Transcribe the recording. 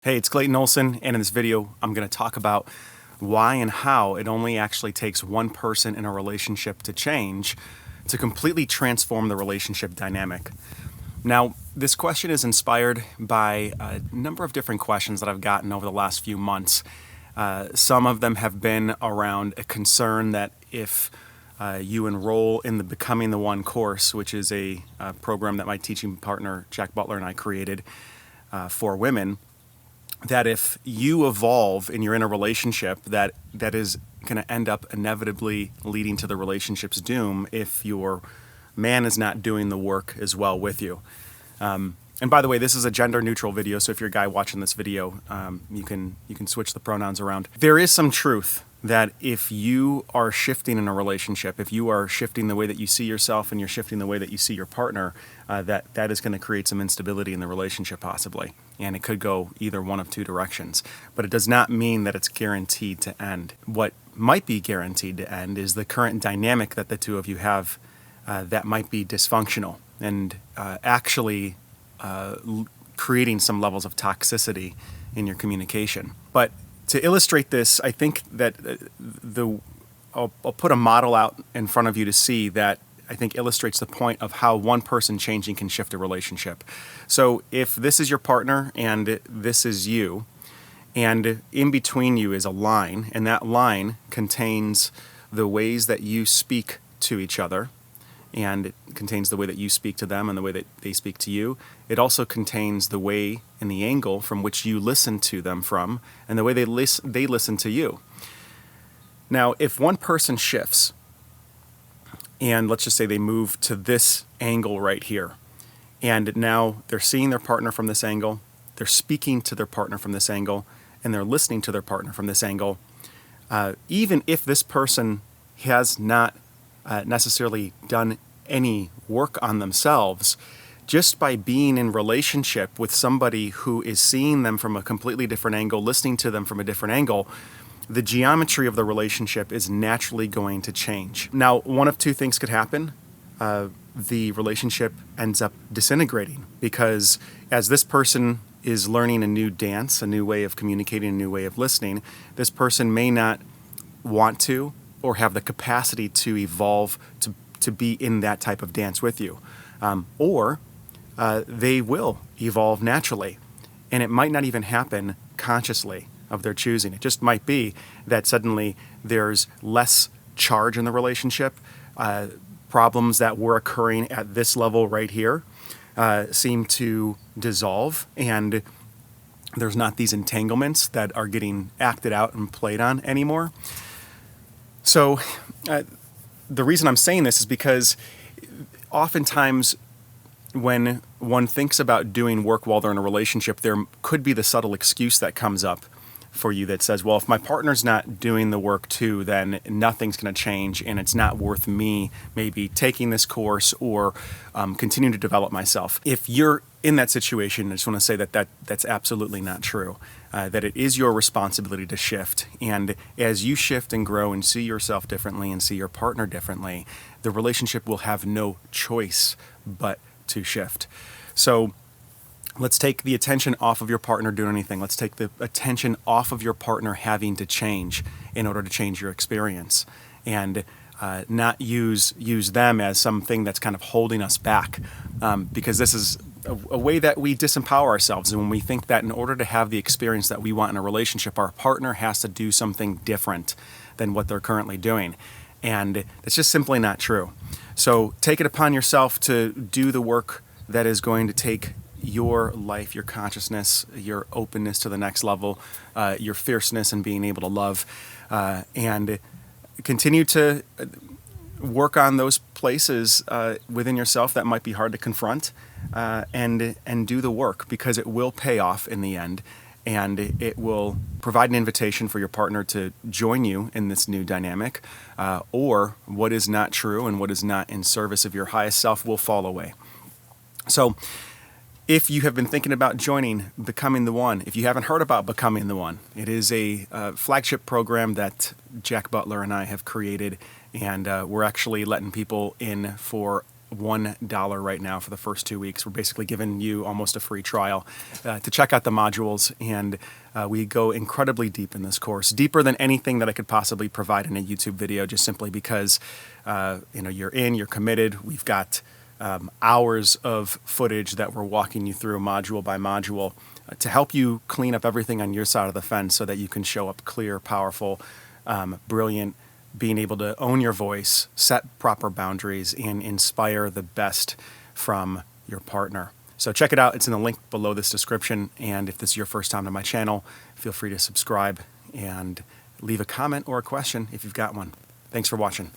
Hey, it's Clayton Olson, and in this video, I'm going to talk about why and how it only actually takes one person in a relationship to change to completely transform the relationship dynamic. Now, this question is inspired by a number of different questions that I've gotten over the last few months. Some of them have been around a concern that if you enroll in the Becoming the One course, which is a program that my teaching partner, Jack Butler, and I created for women, that if you evolve and you're in a relationship that is going to end up inevitably leading to the relationship's doom if your man is not doing the work as well with you. And by the way, this is a gender neutral video, so if you're a guy watching this video, you can switch the pronouns around. There is some truth that if you are shifting in a relationship, if you are shifting the way that you see yourself and you're shifting the way that you see your partner, that is going to create some instability in the relationship possibly. And it could go either one of two directions. But it does not mean that it's guaranteed to end. What might be guaranteed to end is the current dynamic that the two of you have that might be dysfunctional and actually creating some levels of toxicity in your communication. But to illustrate this, I think that I'll put a model out in front of you to see that I think illustrates the point of how one person changing can shift a relationship. So if this is your partner and this is you, and in between you is a line, and that line contains the ways that you speak to each other, and it contains the way that you speak to them and the way that they speak to you. It also contains the way and the angle from which you listen to them from and the way they listen to you. Now, if one person shifts, and let's just say they move to this angle right here, and now they're seeing their partner from this angle, they're speaking to their partner from this angle, and they're listening to their partner from this angle, even if this person has not necessarily done any work on themselves, just by being in relationship with somebody who is seeing them from a completely different angle, listening to them from a different angle, the geometry of the relationship is naturally going to change. Now, one of two things could happen. The relationship ends up disintegrating because as this person is learning a new dance, a new way of communicating, a new way of listening, this person may not want to or have the capacity to evolve to be in that type of dance with you. Or they will evolve naturally. And it might not even happen consciously of their choosing. It just might be that suddenly there's less charge in the relationship. Problems that were occurring at this level right here seem to dissolve, and there's not these entanglements that are getting acted out and played on anymore. So the reason I'm saying this is because oftentimes when one thinks about doing work while they're in a relationship, there could be the subtle excuse that comes up for you that says, well, if my partner's not doing the work too, then nothing's going to change and it's not worth me maybe taking this course or continuing to develop myself. If you're in that situation, I just want to say that's absolutely not true. That it is your responsibility to shift. And as you shift and grow and see yourself differently and see your partner differently, the relationship will have no choice but to shift. So let's take the attention off of your partner doing anything. Let's take the attention off of your partner having to change in order to change your experience, and not use them as something that's kind of holding us back, because this is a way that we disempower ourselves. And when we think that in order to have the experience that we want in a relationship, our partner has to do something different than what they're currently doing. And it's just simply not true. So take it upon yourself to do the work that is going to take your life, your consciousness, your openness to the next level, your fierceness and being able to love, and continue to work on those places within yourself that might be hard to confront, and do the work, because it will pay off in the end, and it will provide an invitation for your partner to join you in this new dynamic, or what is not true and what is not in service of your highest self will fall away. So if you have been thinking about joining Becoming the One, if you haven't heard about Becoming the One, it is a flagship program that Jack Butler and I have created, and we're actually letting people in for $1 right now for the first 2 weeks. We're basically giving you almost a free trial to check out the modules, and we go incredibly deep in this course, deeper than anything that I could possibly provide in a YouTube video, just simply because you're committed. We've got hours of footage that we're walking you through module by module to help you clean up everything on your side of the fence so that you can show up clear, powerful, brilliant, being able to own your voice, set proper boundaries, and inspire the best from your partner. So check it out. It's in the link below this description. And if this is your first time to my channel, feel free to subscribe and leave a comment or a question if you've got one. Thanks for watching.